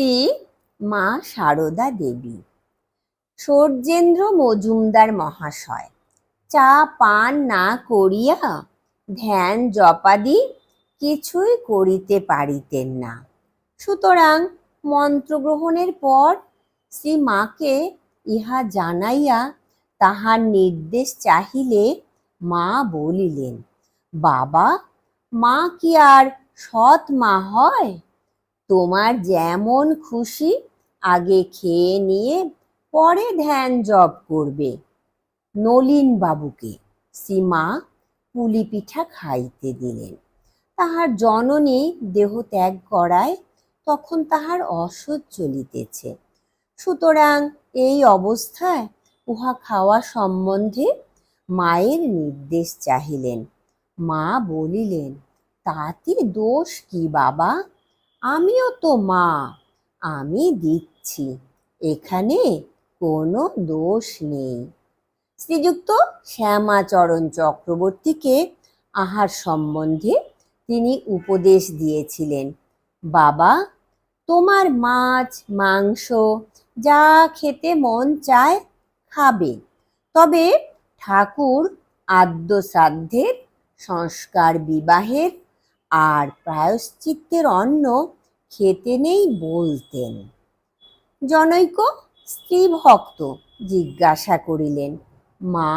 শ্রী মা সারদা দেবী। সূর্যেন্দ্র মজুমদার মহাশয় চা পান না করিয়া ধ্যান জপাদি কিছুই করিতে পারিতেন না। সুতরাং মন্ত্রগ্রহণের পর শ্রী মাকে ইহা জানাইয়া তাহার নির্দেশ চাহিলে মা বলিলেন, বাবা, মা কি আর সৎ মা হয়? তোমার যেমন খুশি আগে খেয়ে নিয়ে পরে ধ্যান জপ করবে। নলিন বাবুকে শ্রীমা পুলি পিঠা খাইতে দিলেন। তাহার জননী দেহ ত্যাগ করায় তখন তাহার অসহ্য চলিতেছে। সুতরাং এই অবস্থায় উহা খাওয়া সম্বন্ধে মায়ের নির্দেশ চাহিলেন। মা বলিলেন, তাতে দোষ কি বাবা? আমিও তো মা, আমি দিচ্ছি, এখানে কোনো দোষ নেই। শ্রীযুক্ত শ্যামাচরণ চক্রবর্তীকে আহার সম্বন্ধে তিনি উপদেশ দিয়েছিলেন, বাবা, তোমার মাছ মাংস যা খেতে মন চায় খাবে, তবে ঠাকুর আদ্য শ্রাদ্ধের, সংস্কার বিবাহের আর প্রায়শ্চিত্তের অন্ন খেতে নেই বলতেন। জনৈক স্ত্রী ভক্ত জিজ্ঞাসা করিলেন, মা,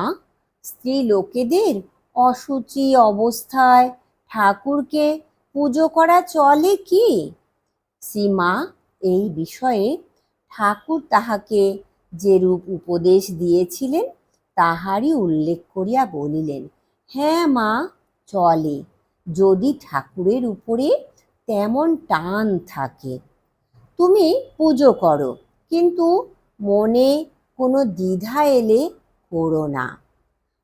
স্ত্রী লোকেদের অশুচি অবস্থায় ঠাকুরকে পুজো করা চলে কি? শ্রীমা এই বিষয়ে ঠাকুর তাহাকে যেরূপ উপদেশ দিয়েছিলেন তাহারই উল্লেখ করিয়া বলিলেন, হ্যাঁ মা, চলে, যদি ঠাকুরের উপরে তেমন টান থাকে। তুমি পুজো করো, কিন্তু মনে কোনো দ্বিধা এলে করো না।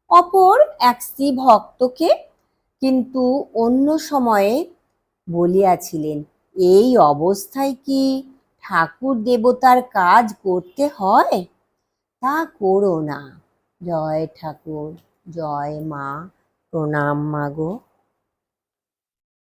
অপর এক স্ত্রী ভক্তকে কিন্তু অন্য সময়ে বলিয়াছিলেন, এই অবস্থায় কি ঠাকুর দেবতার কাজ করতে হয়? তা করো না। জয় ঠাকুর, জয় মা, প্রণাম মাগো।